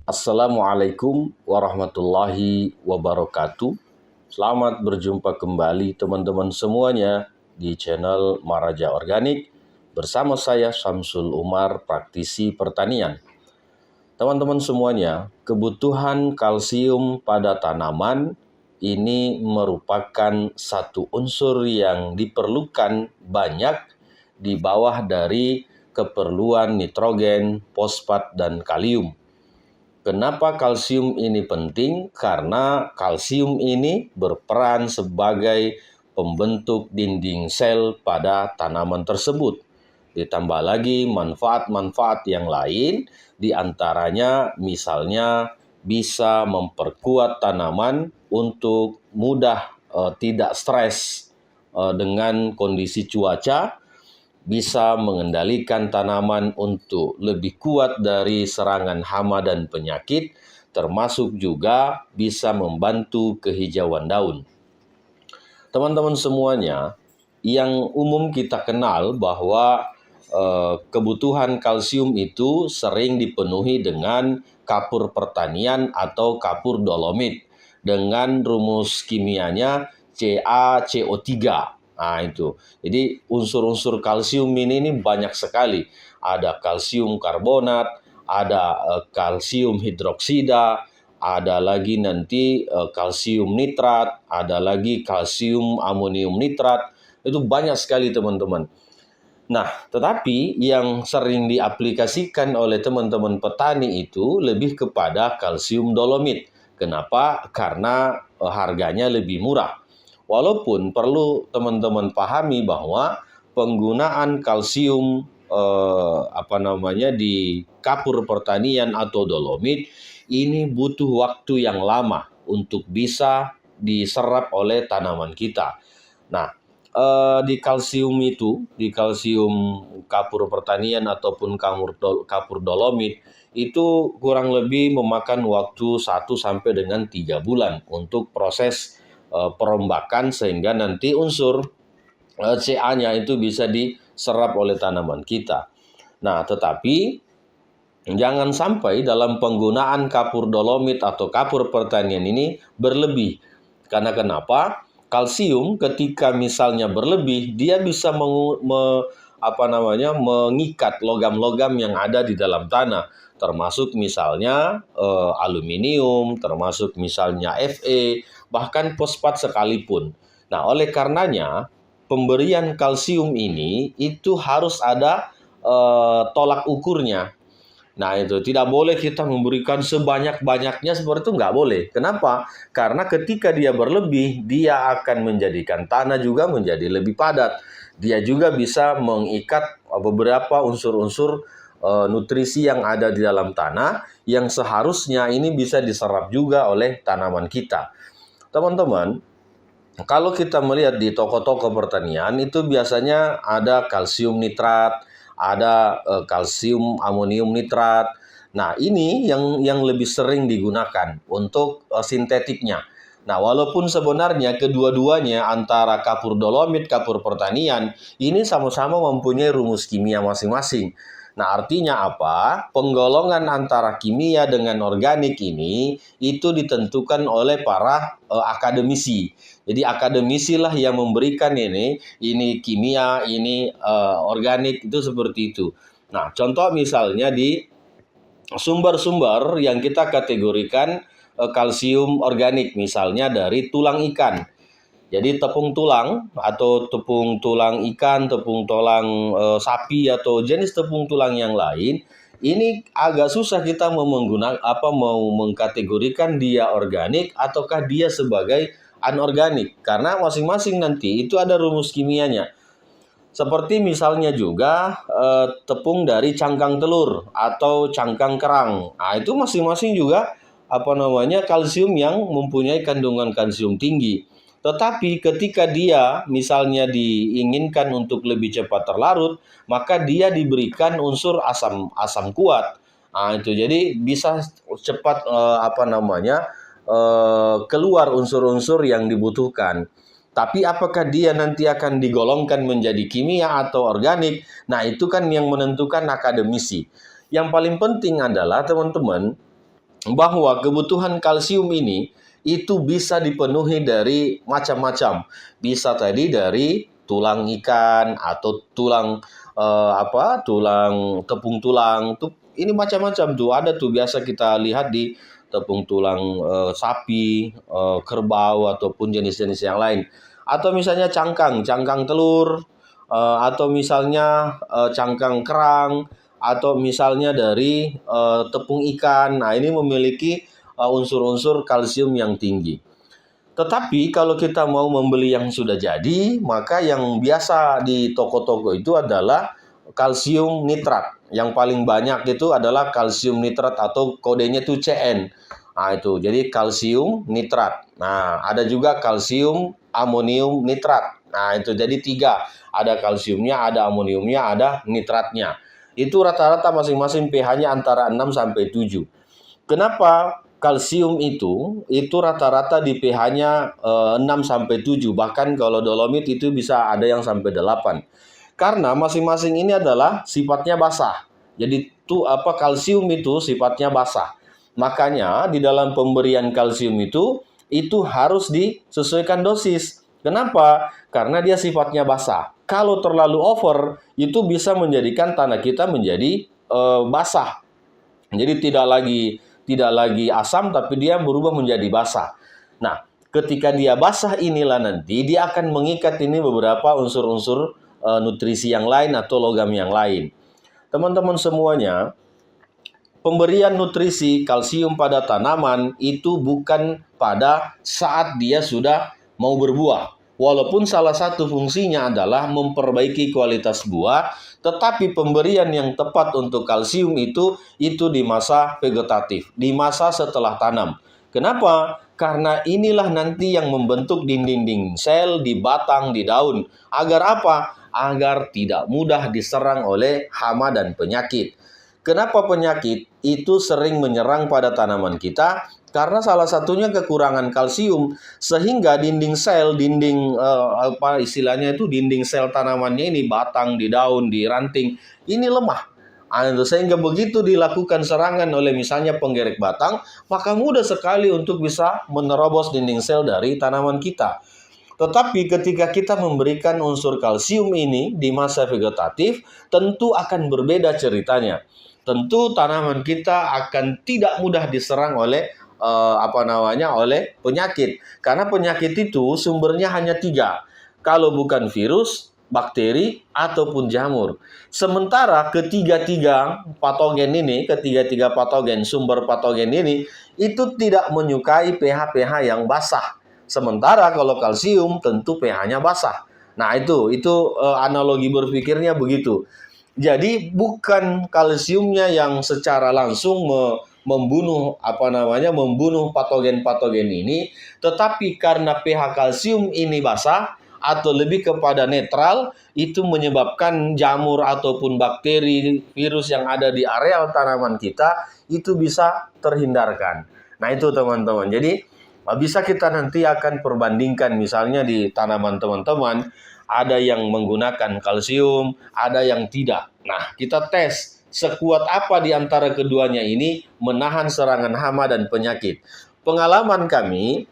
Assalamualaikum warahmatullahi wabarakatuh. Selamat berjumpa kembali teman-teman semuanya di channel Maraja Organik bersama saya Syamsul Umar, praktisi pertanian. Teman-teman semuanya, kebutuhan kalsium pada tanaman ini merupakan satu unsur yang diperlukan banyak di bawah dari keperluan nitrogen, fosfat, dan kalium. Kenapa kalsium ini penting? Karena kalsium ini berperan sebagai pembentuk dinding sel pada tanaman tersebut. Ditambah lagi manfaat-manfaat yang lain, diantaranya misalnya bisa memperkuat tanaman untuk mudah tidak stres dengan kondisi cuaca, bisa mengendalikan tanaman untuk lebih kuat dari serangan hama dan penyakit, termasuk juga bisa membantu kehijauan daun. Teman-teman semuanya, yang umum kita kenal bahwa kebutuhan kalsium itu sering dipenuhi dengan kapur pertanian atau kapur dolomit dengan rumus kimianya CaCO3. Nah itu, jadi unsur-unsur kalsium ini banyak sekali. Ada kalsium karbonat, ada kalsium hidroksida, ada lagi nanti kalsium nitrat, ada lagi kalsium amonium nitrat. Itu banyak sekali teman-teman. Nah, tetapi yang sering diaplikasikan oleh teman-teman petani itu lebih kepada kalsium dolomit. Kenapa? Karena harganya lebih murah. Walaupun perlu teman-teman pahami bahwa penggunaan kalsium di kapur pertanian atau dolomit ini butuh waktu yang lama untuk bisa diserap oleh tanaman kita. Nah, di kalsium kapur pertanian ataupun kapur dolomit itu kurang lebih memakan waktu 1 sampai dengan 3 bulan untuk proses perombakan sehingga nanti unsur Ca-nya itu bisa diserap oleh tanaman kita. Nah, tetapi jangan sampai dalam penggunaan kapur dolomit atau kapur pertanian ini berlebih. Karena kenapa? Kalsium ketika misalnya berlebih, dia bisa mengikat logam-logam yang ada di dalam tanah. Termasuk misalnya aluminium, termasuk misalnya Fe, bahkan fosfat sekalipun. Nah, oleh karenanya pemberian kalsium ini itu harus ada tolak ukurnya. Nah itu, tidak boleh kita memberikan sebanyak-banyaknya seperti itu, nggak boleh. Kenapa? Karena ketika dia berlebih, dia akan menjadikan tanah juga menjadi lebih padat. Dia juga bisa mengikat beberapa unsur-unsur nutrisi yang ada di dalam tanah, yang seharusnya ini bisa diserap juga oleh tanaman kita. Teman-teman, kalau kita melihat di toko-toko pertanian, itu biasanya ada kalsium nitrat, ada kalsium amonium nitrat. Nah, ini yang lebih sering digunakan untuk sintetiknya. Nah, walaupun sebenarnya kedua-duanya antara kapur dolomit, kapur pertanian, ini sama-sama mempunyai rumus kimia masing-masing. Nah, artinya apa? Penggolongan antara kimia dengan organik ini itu ditentukan oleh para akademisi. Jadi akademisi lah yang memberikan ini kimia, ini organik, itu seperti itu. Nah, contoh misalnya di sumber-sumber yang kita kategorikan kalsium organik, misalnya dari tulang ikan. Jadi tepung tulang atau tepung tulang ikan, tepung tulang sapi atau jenis tepung tulang yang lain, ini agak susah kita mau mengkategorikan dia organik ataukah dia sebagai anorganik, karena masing-masing nanti itu ada rumus kimianya. Seperti misalnya juga tepung dari cangkang telur atau cangkang kerang. Nah, itu masing-masing juga kalsium yang mempunyai kandungan kalsium tinggi. Tetapi ketika dia misalnya diinginkan untuk lebih cepat terlarut, maka dia diberikan unsur asam kuat. Nah, itu jadi bisa cepat keluar unsur-unsur yang dibutuhkan. Tapi apakah dia nanti akan digolongkan menjadi kimia atau organik? Nah, itu kan yang menentukan akademisi. Yang paling penting adalah teman-teman, bahwa kebutuhan kalsium ini itu bisa dipenuhi dari macam-macam. Bisa tadi dari tulang ikan atau tulang tulang tepung tulang tuh, ini macam-macam tuh, ada tuh biasa kita lihat di tepung tulang sapi, kerbau ataupun jenis-jenis yang lain. Atau misalnya cangkang telur, atau misalnya cangkang kerang, atau misalnya dari tepung ikan. Nah, ini memiliki unsur-unsur kalsium yang tinggi. Tetapi kalau kita mau membeli yang sudah jadi, maka yang biasa di toko-toko itu adalah kalsium nitrat. Yang paling banyak itu adalah kalsium nitrat atau kodenya itu CN. Nah, itu jadi kalsium nitrat. Nah, ada juga kalsium amonium nitrat. Nah, itu jadi 3. Ada kalsiumnya, ada amoniumnya, ada nitratnya. Itu rata-rata masing-masing pH-nya antara 6 sampai 7. Kenapa kalsium itu rata-rata di pH-nya 6 sampai 7, bahkan kalau dolomit itu bisa ada yang sampai 8. Karena masing-masing ini adalah sifatnya basah. Jadi kalsium itu sifatnya basah. Makanya di dalam pemberian kalsium itu harus disesuaikan dosis. Kenapa? Karena dia sifatnya basah. Kalau terlalu over, itu bisa menjadikan tanah kita menjadi basah. Jadi tidak lagi asam, tapi dia berubah menjadi basah. Nah, ketika dia basah inilah nanti dia akan mengikat ini beberapa unsur-unsur nutrisi yang lain atau logam yang lain. Teman-teman semuanya, pemberian nutrisi kalsium pada tanaman itu bukan pada saat dia sudah mau berbuah. Walaupun salah satu fungsinya adalah memperbaiki kualitas buah, tetapi pemberian yang tepat untuk kalsium itu di masa vegetatif, di masa setelah tanam. Kenapa? Karena inilah nanti yang membentuk dinding sel di batang, di daun. Agar apa? Agar tidak mudah diserang oleh hama dan penyakit. Kenapa penyakit itu sering menyerang pada tanaman kita? Karena salah satunya kekurangan kalsium, sehingga dinding sel, dinding sel tanamannya ini, batang, di daun, di ranting, ini lemah. Sehingga begitu dilakukan serangan oleh misalnya penggerek batang, maka mudah sekali untuk bisa menerobos dinding sel dari tanaman kita. Tetapi ketika kita memberikan unsur kalsium ini di masa vegetatif, tentu akan berbeda ceritanya. Tentu tanaman kita akan tidak mudah diserang oleh oleh penyakit. Karena penyakit itu sumbernya hanya 3. Kalau bukan virus, bakteri, ataupun jamur. Sementara ketiga-tiga patogen sumber patogen ini itu tidak menyukai pH-pH yang basah. Sementara kalau kalsium tentu pH-nya basah. Nah, itu analogi berpikirnya begitu. Jadi bukan kalsiumnya yang secara langsung membunuh patogen-patogen ini, tetapi karena pH kalsium ini basah atau lebih kepada netral, itu menyebabkan jamur ataupun bakteri, virus yang ada di areal tanaman kita itu bisa terhindarkan. Nah, itu teman-teman. Jadi bisa kita nanti akan perbandingkan, misalnya di tanaman teman-teman ada yang menggunakan kalsium, ada yang tidak. Nah, kita tes sekuat apa di antara keduanya ini menahan serangan hama dan penyakit. Pengalaman kami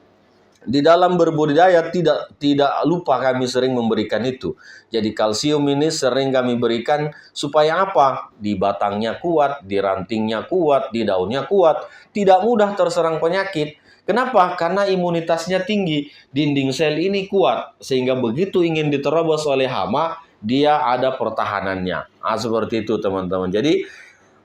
di dalam berbudidaya tidak lupa kami sering memberikan itu. Jadi kalsium ini sering kami berikan supaya apa? Di batangnya kuat, di rantingnya kuat, di daunnya kuat, tidak mudah terserang penyakit. Kenapa? Karena imunitasnya tinggi, dinding sel ini kuat, sehingga begitu ingin diterobos oleh hama, dia ada pertahanannya. Nah, seperti itu teman-teman. Jadi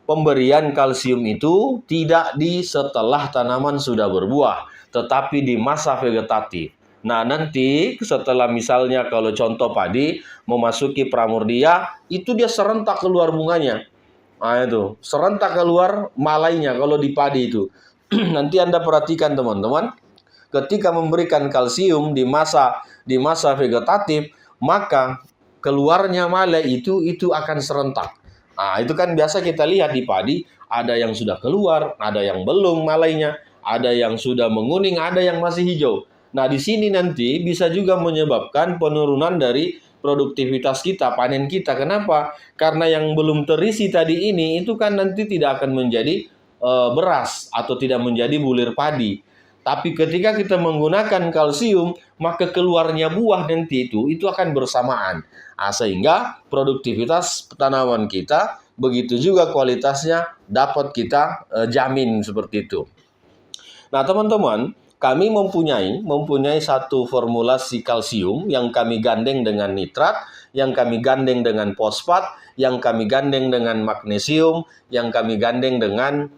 pemberian kalsium itu tidak di setelah tanaman sudah berbuah, tetapi di masa vegetatif. Nah, nanti setelah misalnya kalau contoh padi memasuki pramordia, itu dia serentak keluar bunganya. Nah, itu serentak keluar malainya kalau di padi itu. Nanti Anda perhatikan teman-teman, ketika memberikan kalsium di masa vegetatif, maka keluarnya malai itu akan serentak. Nah, itu kan biasa kita lihat di padi, ada yang sudah keluar, ada yang belum malainya, ada yang sudah menguning, ada yang masih hijau. Nah, di sini nanti bisa juga menyebabkan penurunan dari produktivitas kita, panen kita. Kenapa? Karena yang belum terisi tadi ini itu kan nanti tidak akan menjadi beras atau tidak menjadi bulir padi. Tapi ketika kita menggunakan kalsium, maka keluarnya buah nanti itu akan bersamaan. Sehingga produktivitas tanaman kita, begitu juga kualitasnya dapat kita jamin seperti itu. Nah, teman-teman, kami mempunyai satu formulasi kalsium yang kami gandeng dengan nitrat, yang kami gandeng dengan fosfat, yang kami gandeng dengan magnesium, yang kami gandeng dengan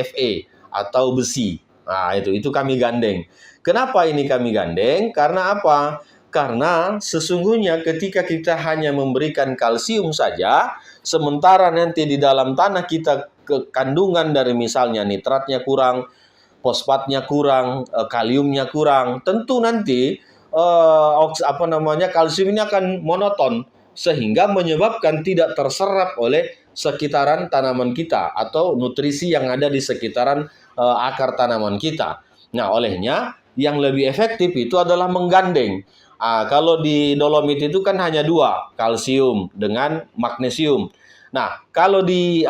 Fe atau besi. Nah, itu kami gandeng. Kenapa ini kami gandeng? Karena apa? Karena sesungguhnya ketika kita hanya memberikan kalsium saja, sementara nanti di dalam tanah kita kandungan dari misalnya nitratnya kurang, fosfatnya kurang, kaliumnya kurang, tentu nanti kalsium ini akan monoton sehingga menyebabkan tidak terserap oleh sekitaran tanaman kita atau nutrisi yang ada di sekitaran akar tanaman kita. Nah, olehnya yang lebih efektif itu adalah menggandeng. Kalau di dolomit itu kan hanya 2, kalsium dengan magnesium. Nah, kalau di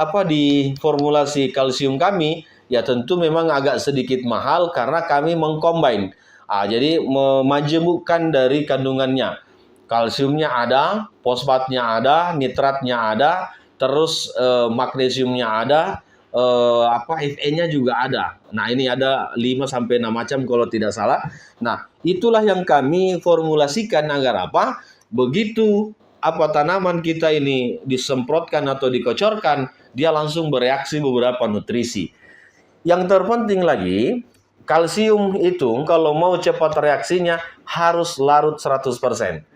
formulasi kalsium kami, ya tentu memang agak sedikit mahal karena kami mengcombine. Jadi memajemukkan dari kandungannya. Kalsiumnya ada, fosfatnya ada, nitratnya ada, terus magnesiumnya ada, Fe-nya juga ada. Nah, ini ada 5-6 macam kalau tidak salah. Nah, itulah yang kami formulasikan agar apa? Begitu tanaman kita ini disemprotkan atau dikocorkan, dia langsung bereaksi beberapa nutrisi. Yang terpenting lagi, kalsium itu kalau mau cepat reaksinya harus larut 100%.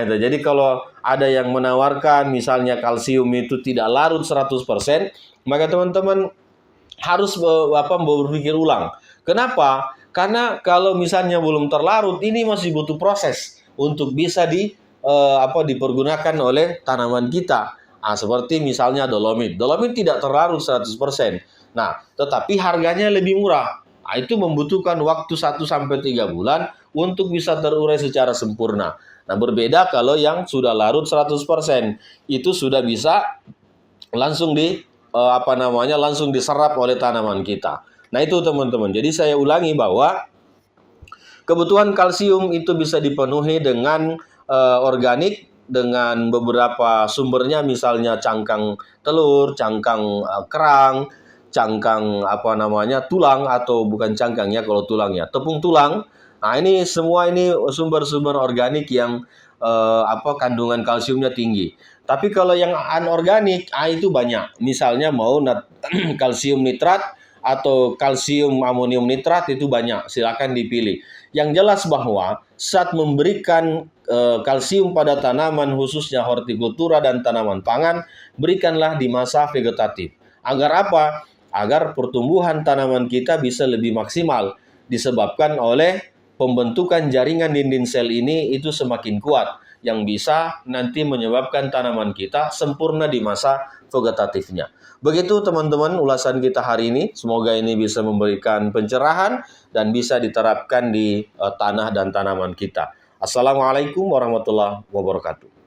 Jadi kalau ada yang menawarkan misalnya kalsium itu tidak larut 100%, maka teman-teman harus berpikir ulang. Kenapa? Karena kalau misalnya belum terlarut, ini masih butuh proses untuk bisa dipergunakan oleh tanaman kita. Seperti misalnya dolomit. Dolomit tidak terlarut 100%. Nah, tetapi harganya lebih murah. Itu membutuhkan waktu 1-3 bulan untuk bisa terurai secara sempurna. Nah, berbeda kalau yang sudah larut 100%, itu sudah bisa langsung langsung diserap oleh tanaman kita. Nah, itu teman-teman. Jadi saya ulangi bahwa kebutuhan kalsium itu bisa dipenuhi dengan organik, dengan beberapa sumbernya, misalnya cangkang telur, cangkang kerang, cangkang tulang, atau bukan cangkang ya kalau tulangnya, tepung tulang. Nah, ini semua ini sumber-sumber organik yang kandungan kalsiumnya tinggi. Tapi kalau yang anorganik, itu banyak. Misalnya mau kalsium nitrat atau kalsium amonium nitrat, itu banyak. Silakan dipilih. Yang jelas bahwa saat memberikan kalsium pada tanaman, khususnya hortikultura dan tanaman pangan, berikanlah di masa vegetatif. Agar apa? Agar pertumbuhan tanaman kita bisa lebih maksimal, disebabkan oleh pembentukan jaringan dinding sel ini itu semakin kuat, yang bisa nanti menyebabkan tanaman kita sempurna di masa vegetatifnya. Begitu teman-teman ulasan kita hari ini. Semoga ini bisa memberikan pencerahan dan bisa diterapkan di tanah dan tanaman kita. Assalamualaikum warahmatullahi wabarakatuh.